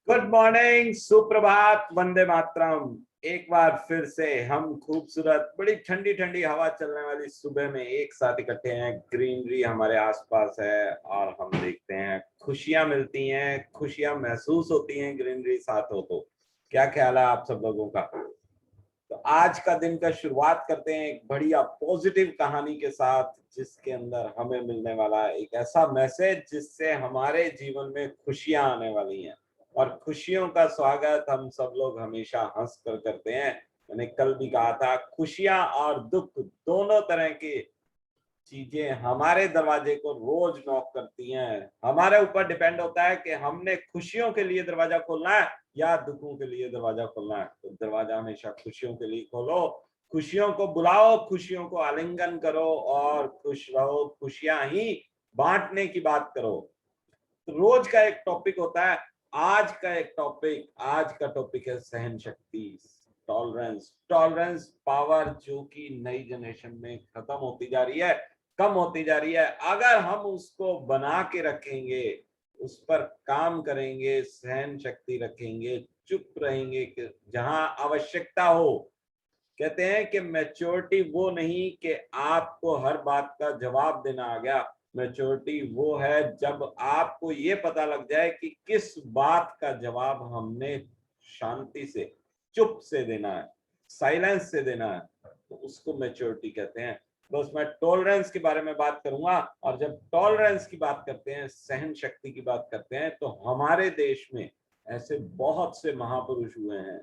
Good morning, सुप्रभात, वंदे मातरम। एक बार फिर से हम खूबसूरत बड़ी ठंडी ठंडी हवा चलने वाली सुबह में एक साथ इकट्ठे हैं। ग्रीनरी हमारे आसपास है और हम देखते हैं खुशियां मिलती हैं, खुशियां महसूस होती हैं ग्रीनरी साथ हो तो। क्या ख्याल है आप सब लोगों का? तो आज का दिन का शुरुआत करते हैं एक बढ़िया पॉजिटिव कहानी के साथ, जिसके अंदर हमें मिलने वाला है एक ऐसा मैसेज जिससे हमारे जीवन में खुशियां आने वाली हैं। और खुशियों का स्वागत हम सब लोग हमेशा हंस कर करते हैं। मैंने कल भी कहा था, खुशियां और दुख दोनों तरह की चीजें हमारे दरवाजे को रोज नॉक करती हैं। हमारे ऊपर डिपेंड होता है कि हमने खुशियों के लिए दरवाजा खोलना है या दुखों के लिए दरवाजा खोलना है। तो दरवाजा हमेशा खुशियों के लिए खोलो, खुशियों को बुलाओ, खुशियों को आलिंगन करो और खुश रहो। खुशियां ही बांटने की बात करो। तो रोज का एक टॉपिक होता है। आज का टॉपिक है सहन शक्ति, टॉलरेंस। टॉलरेंस पावर जो कि नई जनरेशन में खत्म होती जा रही है, कम होती जा रही है। अगर हम उसको बना के रखेंगे, उस पर काम करेंगे, सहन शक्ति रखेंगे, चुप रहेंगे कि जहां आवश्यकता हो। कहते हैं कि मैच्योरिटी वो नहीं कि आपको हर बात का जवाब देना आ गया। मैच्योरिटी वो है जब आपको ये पता लग जाए कि किस बात का जवाब हमने शांति से, चुप से देना है, साइलेंस से देना है। तो उसको मैच्योरिटी कहते हैं। बस मैं टॉलरेंस के बारे में बात करूंगा। और जब टॉलरेंस की बात करते हैं, सहन शक्ति की बात करते हैं, तो हमारे देश में ऐसे बहुत से महापुरुष हुए हैं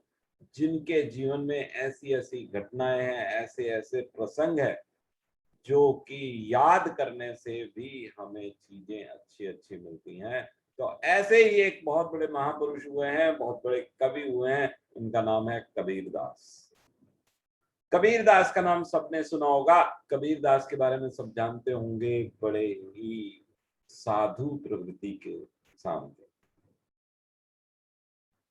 जिनके जीवन में ऐसी ऐसी घटनाएं हैं, ऐसे ऐसे प्रसंग है जो कि याद करने से भी हमें चीजें अच्छी अच्छी मिलती हैं। तो ऐसे ही एक बहुत बड़े महापुरुष हुए हैं, बहुत बड़े कवि हुए हैं। उनका नाम है कबीर दास। कबीर दास का नाम सबने सुना होगा। कबीर दास के बारे में सब जानते होंगे, बड़े ही साधु प्रवृत्ति के इंसान थे।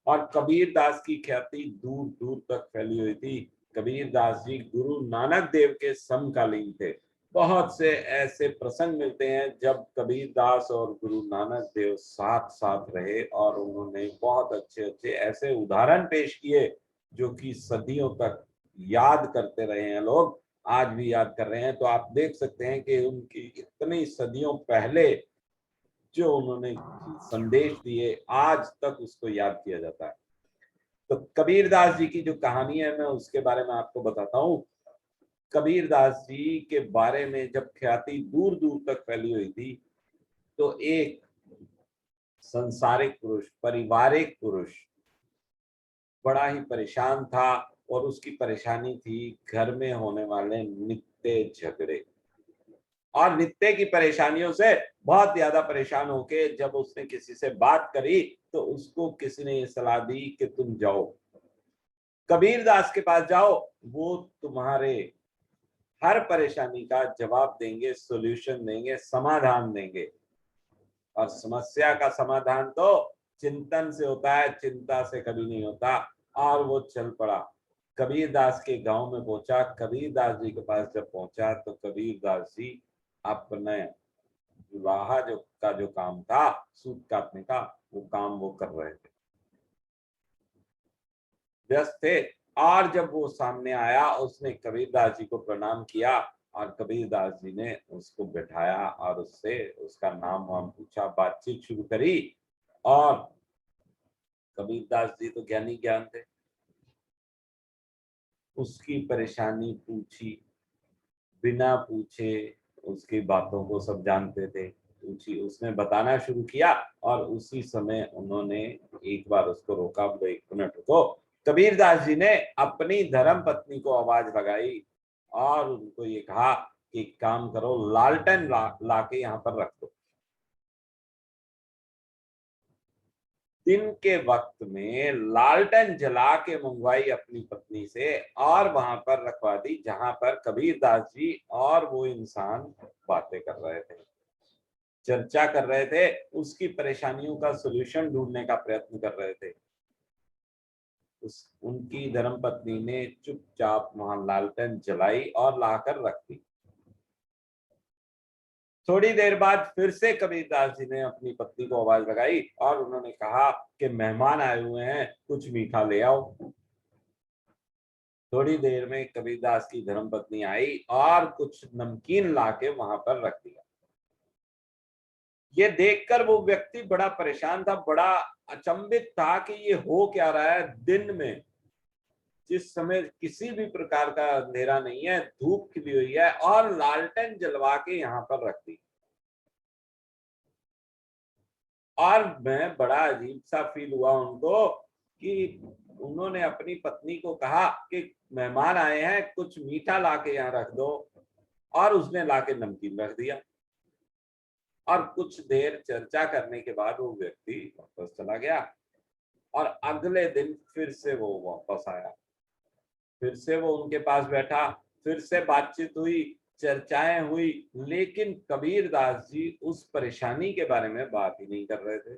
और कबीर दास की ख्याति दूर दूर तक फैली हुई थी। कबीर दास जी गुरु नानक देव के समकालीन थे। बहुत से ऐसे प्रसंग मिलते हैं जब कबीर दास और गुरु नानक देव साथ साथ रहे और उन्होंने बहुत अच्छे अच्छे ऐसे उदाहरण पेश किए जो कि सदियों तक याद करते रहे हैं लोग, आज भी याद कर रहे हैं। तो आप देख सकते हैं कि उनकी इतनी सदियों पहले जो उन्होंने संदेश दिए, आज तक उसको याद किया जाता है। तो कबीर दास जी की जो कहानी है, मैं उसके बारे में आपको बताता हूँ। कबीर दास जी के बारे में जब ख्याति दूर दूर तक फैली हुई थी, तो एक संसारिक पुरुष, पारिवारिक पुरुष बड़ा ही परेशान था। और उसकी परेशानी थी घर में होने वाले नित्य झगड़े। और नित्य की परेशानियों से बहुत ज्यादा परेशान होके जब उसने किसी से बात करी, तो उसको किसी ने ये सलाह दी कि तुम जाओ कबीर दास के पास जाओ, वो तुम्हारे हर परेशानी का जवाब देंगे, सॉल्यूशन देंगे, समाधान देंगे। और समस्या का समाधान तो चिंतन से होता है, चिंता से कभी नहीं होता। और वो चल पड़ा, कबीर दास के गांव में पहुंचा। कबीर दास जी के पास जब पहुंचा तो कबीर दास जी अपने जुलाहा जो काम था, सूत काटने का, वो काम वो कर रहे थे, व्यस्त थे। और जब वो सामने आया, उसने कबीरदास जी को प्रणाम किया और कबीरदास जी ने उसको बैठाया और उससे उसका नाम वाम पूछा, बातचीत शुरू करी। और कबीरदास जी तो ज्ञानी ज्ञान थे, उसकी परेशानी पूछी, बिना पूछे उसकी बातों को सब जानते थे, पूछी, उसने बताना शुरू किया। और उसी समय उन्होंने एक बार उसको रोका, बोले 1 मिनट रुको। कबीरदास जी ने अपनी धर्म पत्नी को आवाज लगाई और उनको ये कहा कि काम करो, लालटेन ला के यहाँ पर रख दो। दिन के वक्त में लालटेन जला के मंगवाई अपनी पत्नी से और वहां पर रखवा दी जहां पर कबीरदास जी और वो इंसान बातें कर रहे थे, चर्चा कर रहे थे, उसकी परेशानियों का सलूशन ढूंढने का प्रयत्न कर रहे थे। उनकी धर्मपत्नी ने चुपचाप वहां लालटेन जलाई और लाकर रख दी। थोड़ी देर बाद फिर से कबीरदास जी ने अपनी पत्नी को आवाज लगाई और उन्होंने कहा कि मेहमान आए हुए हैं, कुछ मीठा ले आओ। थोड़ी देर में कबीरदास की धर्मपत्नी आई और कुछ नमकीन लाके वहां पर रख दिया। ये देखकर वो व्यक्ति बड़ा परेशान था, बड़ा अचंभित था कि ये हो क्या रहा है। दिन में जिस समय किसी भी प्रकार का अंधेरा नहीं है, धूप खिली हुई है और लालटेन जलवा के यहाँ पर रख दी। और मैं बड़ा अजीब सा फील हुआ उनको कि उन्होंने अपनी पत्नी को कहा कि मेहमान आए हैं, कुछ मीठा लाके यहाँ रख दो, और उसने लाके नमकीन रख दिया। और कुछ देर चर्चा करने के बाद वो व्यक्ति वापस चला गया और अगले दिन फिर से वो वापस आया। फिर से वो उनके पास बैठा, फिर से बातचीत हुई, चर्चाएं हुई, लेकिन कबीरदास जी उस परेशानी के बारे में बात ही नहीं कर रहे थे।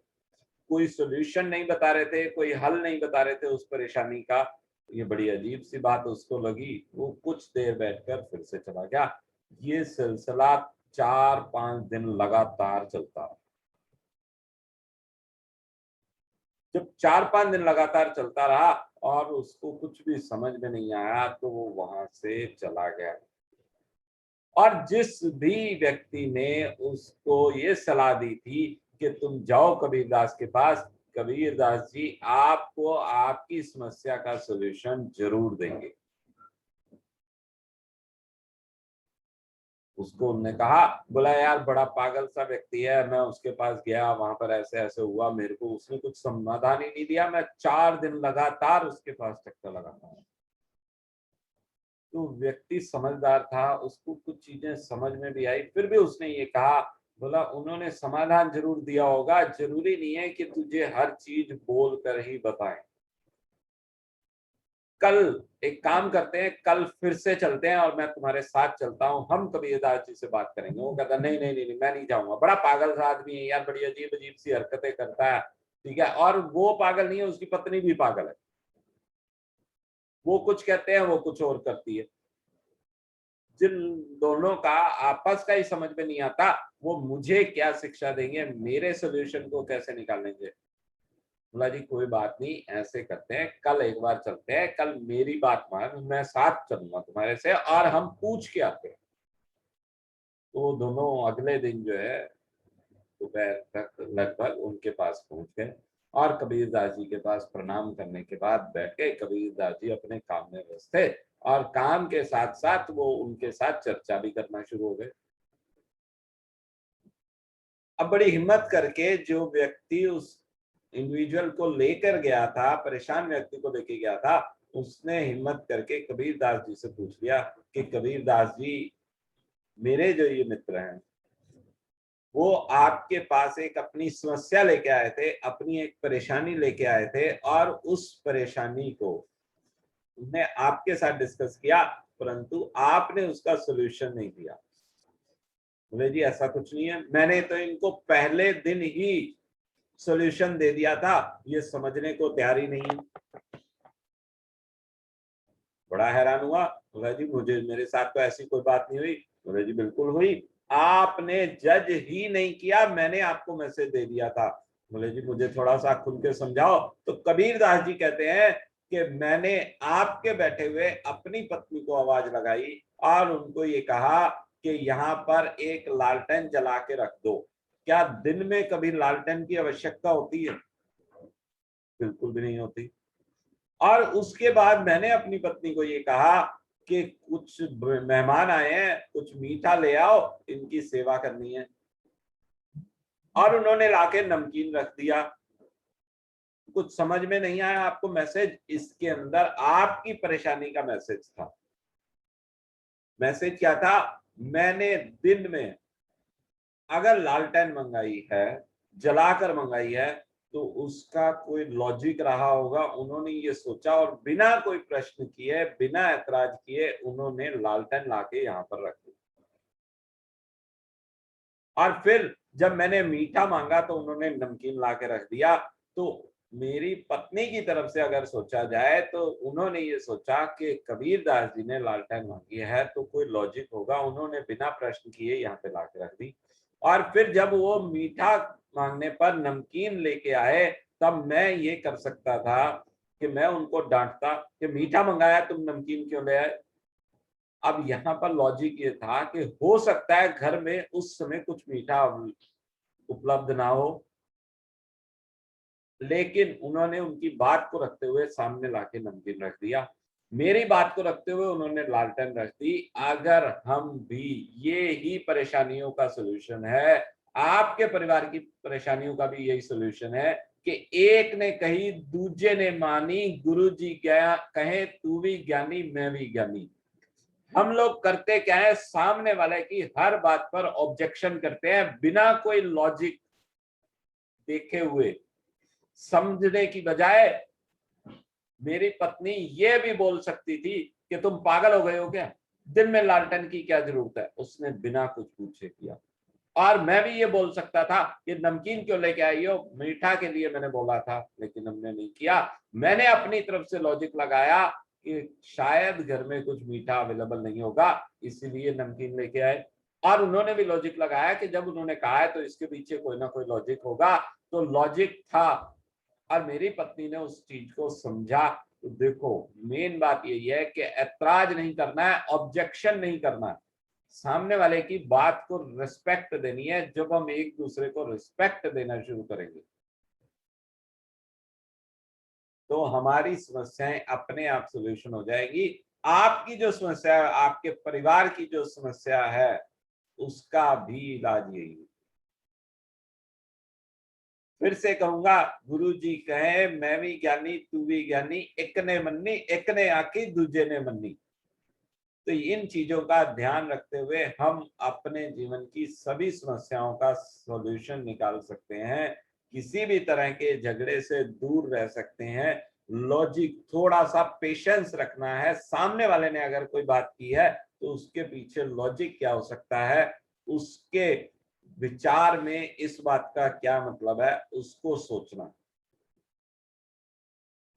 कोई सोल्यूशन नहीं बता रहे थे, कोई हल नहीं बता रहे थे उस परेशानी का। ये बड़ी अजीब सी बात उसको लगी। वो कुछ देर बैठकर फिर से चला गया। ये सिलसिला 4-5 दिन लगातार चलता रहा। जब 4-5 दिन लगातार चलता रहा और उसको कुछ भी समझ में नहीं आया, तो वो वहां से चला गया। और जिस भी व्यक्ति ने उसको ये सलाह दी थी कि तुम जाओ कबीरदास के पास, कबीरदास जी आपको आपकी समस्या का सलूशन जरूर देंगे। उसको उन्होंने कहा, बोला यार बड़ा पागल सा व्यक्ति है, मैं उसके पास गया, वहां पर ऐसे ऐसे हुआ, मेरे को उसने कुछ समाधान ही नहीं दिया, मैं 4 दिन लगातार उसके पास चक्कर लगाता हूँ। तो व्यक्ति समझदार था, उसको कुछ चीजें समझ में भी आई, फिर भी उसने ये कहा, बोला उन्होंने समाधान जरूर दिया होगा, जरूरी नहीं है कि तुझे हर चीज बोल कर ही बताएं। कल एक काम करते हैं, कल फिर से चलते हैं और मैं तुम्हारे साथ चलता हूँ, हम कबीरदास जी से बात करेंगे। वो कहता नहीं नहीं नहीं, मैं नहीं जाऊंगा, बड़ा पागल सा आदमी है यार, बड़ी अजीब अजीब सी हरकतें करता है। ठीक है, और वो पागल नहीं है, उसकी पत्नी भी पागल है। वो कुछ कहते हैं, वो कुछ और करती है। जिन दोनों का आपस का ही समझ में नहीं आता, वो मुझे क्या शिक्षा देंगे, मेरे सोल्यूशन को कैसे निकालेंगे। बोला जी कोई बात नहीं, ऐसे करते हैं, कल एक बार चलते हैं, कल मेरी बात मान, मैं साथ चलूंगा तुम्हारे से और हम पूछ के आते हैं। तो वो दोनों अगले दिन जो है दोपहर तक लगभग उनके पास पहुंच गए और कबीरदास जी के पास प्रणाम करने के बाद बैठ गए। कबीरदास जी अपने काम में व्यस्त थे और काम के साथ साथ वो उनके साथ चर्चा भी करना शुरू हो गए। अब बड़ी हिम्मत करके जो व्यक्ति उस इंडिविजुअल को लेकर गया था, परेशान व्यक्ति को लेके गया था, उसने हिम्मत करके कबीरदास जी से पूछ लिया कि कबीरदास जी, मेरे जो ये मित्र हैं वो आपके पास एक अपनी समस्या लेके आए थे, अपनी एक परेशानी लेके आए थे, और उस परेशानी को उन्हें आपके साथ डिस्कस किया, परंतु आपने उसका सोल्यूशन नहीं दिया। बोले जी ऐसा कुछ नहीं है, मैंने तो इनको पहले दिन ही सॉल्यूशन दे दिया था, ये समझने को तैयार ही नहीं है। बड़ा हैरान हुआ। बोला जी मुझे, मेरे साथ तो ऐसी कोई बात नहीं हुई। बोले जी बिल्कुल हुई, आपने जज ही नहीं किया, मैंने आपको मैसेज दे दिया था। बोले जी मुझे थोड़ा सा खुल के समझाओ। तो कबीरदास जी कहते हैं कि मैंने आपके बैठे हुए अपनी पत्नी को आवाज लगाई और उनको ये कहा कि यहाँ पर एक लालटेन जला के रख दो। क्या दिन में कभी लालटेन की आवश्यकता होती है? बिल्कुल भी नहीं होती। और उसके बाद मैंने अपनी पत्नी को ये कहा कि कुछ मेहमान आए हैं, कुछ मीठा ले आओ, इनकी सेवा करनी है। और उन्होंने लाके नमकीन रख दिया। कुछ समझ में नहीं आया आपको मैसेज, इसके अंदर आपकी परेशानी का मैसेज था। मैसेज क्या था? मैंने दिन में अगर लालटेन मंगाई है, जलाकर मंगाई है, तो उसका कोई लॉजिक रहा होगा। उन्होंने ये सोचा और बिना कोई प्रश्न किए, बिना ऐतराज किए, उन्होंने लालटेन लाके यहाँ पर रख दी। और फिर जब मैंने मीठा मांगा तो उन्होंने नमकीन लाके रख दिया। तो मेरी पत्नी की तरफ से अगर सोचा जाए तो उन्होंने ये सोचा कि कबीरदास जी ने लालटेन मांगी है तो कोई लॉजिक होगा, उन्होंने बिना प्रश्न किए यहाँ पे लाके रख दी। और फिर जब वो मीठा मांगने पर नमकीन लेके आए, तब मैं ये कर सकता था कि मैं उनको डांटता कि मीठा मंगाया, तुम नमकीन क्यों ले आए। अब यहाँ पर लॉजिक ये था कि हो सकता है घर में उस समय कुछ मीठा उपलब्ध ना हो, लेकिन उन्होंने उनकी बात को रखते हुए सामने लाके नमकीन रख दिया। मेरी बात को रखते हुए उन्होंने लालटेन रख दी। अगर हम भी, ये ही परेशानियों का सलूशन है, आपके परिवार की परेशानियों का भी यही सलूशन है कि एक ने कही दूजे ने मानी, गुरु जी क्या कहे, तू भी ज्ञानी मैं भी ज्ञानी। हम लोग करते क्या है, सामने वाले की हर बात पर ऑब्जेक्शन करते हैं बिना कोई लॉजिक देखे हुए। समझने की बजाय मेरी पत्नी ये भी बोल सकती थी कि तुम पागल हो गए हो क्या, दिन में लालटेन की क्या जरूरत है, उसने बिना कुछ पूछे किया। और मैं भी ये बोल सकता था कि नमकीन क्यों लेके आई हो, मीठा के लिए मैंने बोला था, लेकिन हमने नहीं किया। मैंने अपनी तरफ से लॉजिक लगाया कि शायद घर में कुछ मीठा अवेलेबल नहीं होगा, इसीलिए नमकीन लेके आए। और उन्होंने भी लॉजिक लगाया कि जब उन्होंने कहा है तो इसके पीछे कोई ना कोई लॉजिक होगा, तो लॉजिक था। और मेरी पत्नी ने उस चीज को समझा। तो देखो, मेन बात यही है कि ऐतराज नहीं करना है, ऑब्जेक्शन नहीं करना है, सामने वाले की बात को रिस्पेक्ट देनी है। जब हम एक दूसरे को रिस्पेक्ट देना शुरू करेंगे तो हमारी समस्याएं अपने आप सोल्यूशन हो जाएगी। आपकी जो समस्या है, आपके परिवार की जो समस्या है, उसका भी इलाज यही है। फिर से कहूंगा, गुरु जी कहे मैं भी ज्ञानी तू भी ज्ञानी, एक ने मन्नी एक ने आकी दूजे ने मन्नी। तो इन चीजों का ध्यान रखते हुए हम अपने जीवन की सभी समस्याओं का सॉल्यूशन निकाल सकते हैं, किसी भी तरह के झगड़े से दूर रह सकते हैं। लॉजिक, थोड़ा सा पेशेंस रखना है। सामने वाले ने अगर कोई बात की है तो उसके पीछे लॉजिक क्या हो सकता है, उसके विचार में इस बात का क्या मतलब है, उसको सोचना।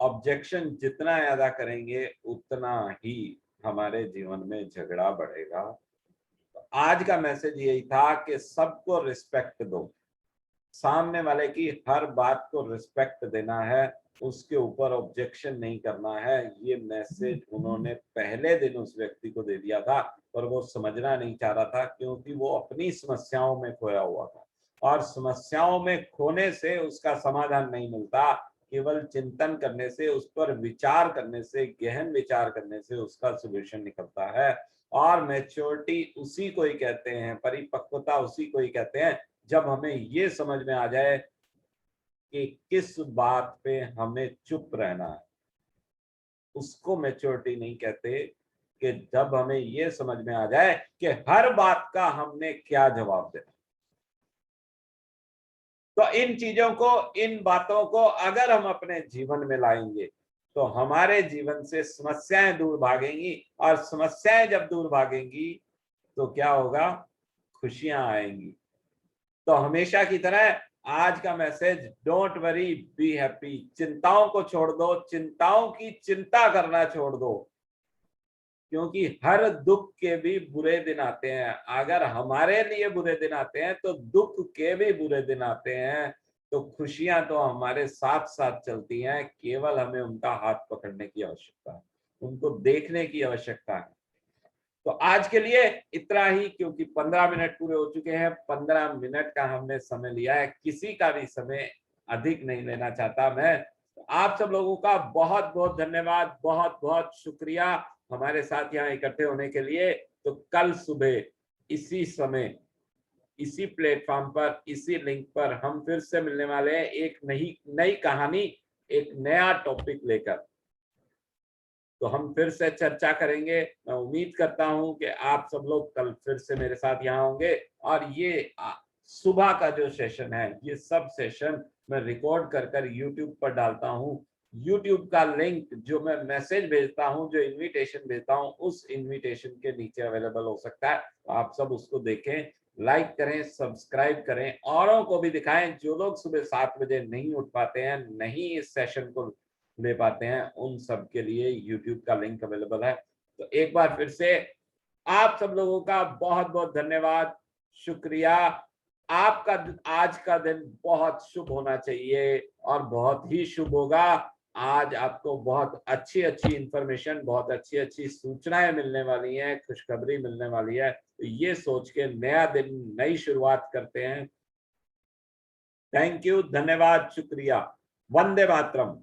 ऑब्जेक्शन जितना ज्यादा करेंगे उतना ही हमारे जीवन में झगड़ा बढ़ेगा। तो आज का मैसेज यही था कि सबको रिस्पेक्ट दो, सामने वाले की हर बात को रिस्पेक्ट देना है, उसके ऊपर ऑब्जेक्शन नहीं करना है। ये मैसेज उन्होंने पहले दिन उस व्यक्ति को दे दिया था, पर वो समझना नहीं चाह रहा था क्योंकि वो अपनी समस्याओं में खोया हुआ था। और समस्याओं में खोने से उसका समाधान नहीं मिलता, केवल चिंतन करने से, उस पर विचार करने से, गहन विचार करने से उसका सॉल्यूशन निकलता है। और मैच्योरिटी उसी को ही कहते हैं, परिपक्वता उसी को ही कहते हैं, जब हमें ये समझ में आ जाए कि किस बात पे हमें चुप रहना है। उसको मैच्योरिटी नहीं कहते, कि जब हमें ये समझ में आ जाए कि हर बात का हमने क्या जवाब देना। तो इन चीजों को, इन बातों को अगर हम अपने जीवन में लाएंगे तो हमारे जीवन से समस्याएं दूर भागेंगी, और समस्याएं जब दूर भागेंगी तो क्या होगा, खुशियां आएंगी। तो हमेशा की तरह आज का message, don't worry be happy. चिंताओं को छोड़ दो, चिंताओं की चिंता करना छोड़ दो, क्योंकि हर दुख के भी बुरे दिन आते हैं। अगर हमारे लिए बुरे दिन आते हैं तो दुख के भी बुरे दिन आते हैं। तो खुशियां तो हमारे साथ साथ चलती हैं, केवल हमें उनका हाथ पकड़ने की आवश्यकता है, उनको देखने की आवश्यकता है। तो आज के लिए इतना ही, क्योंकि 15 मिनट पूरे हो चुके हैं। 15 मिनट का हमने समय लिया है, किसी का भी समय अधिक नहीं लेना चाहता मैं। तो आप सब लोगों का बहुत बहुत धन्यवाद, बहुत बहुत शुक्रिया हमारे साथ यहाँ इकट्ठे होने के लिए। तो कल सुबह इसी समय, इसी प्लेटफॉर्म पर, इसी लिंक पर हम फिर से मिलने वाले हैं, एक नई नई कहानी, एक नया टॉपिक लेकर। तो हम फिर से चर्चा करेंगे। मैं उम्मीद करता हूं कि आप सब लोग कल फिर से मेरे साथ यहाँ होंगे। और ये सुबह का जो सेशन है, ये सब सेशन मैं रिकॉर्ड कर कर यूट्यूब पर डालता हूँ। यूट्यूब का लिंक जो मैं मैसेज भेजता हूँ, जो इनविटेशन भेजता हूँ, उस इनविटेशन के नीचे अवेलेबल हो सकता है। तो आप सब उसको देखें, लाइक करें, सब्सक्राइब करें, औरों को भी दिखाएं। जो लोग सुबह 7 बजे नहीं उठ पाते हैं, नहीं इस सेशन को ले पाते हैं, उन सब के लिए YouTube का लिंक अवेलेबल है। तो एक बार फिर से आप सब लोगों का बहुत बहुत धन्यवाद, शुक्रिया। आपका आज का दिन बहुत शुभ होना चाहिए और बहुत ही शुभ होगा। आज आपको बहुत अच्छी अच्छी इंफॉर्मेशन, बहुत अच्छी अच्छी सूचनाएं मिलने वाली हैं, खुशखबरी मिलने वाली है। तो ये सोच के नया दिन, नई शुरुआत करते हैं। थैंक यू, धन्यवाद, शुक्रिया। वंदे मातरम।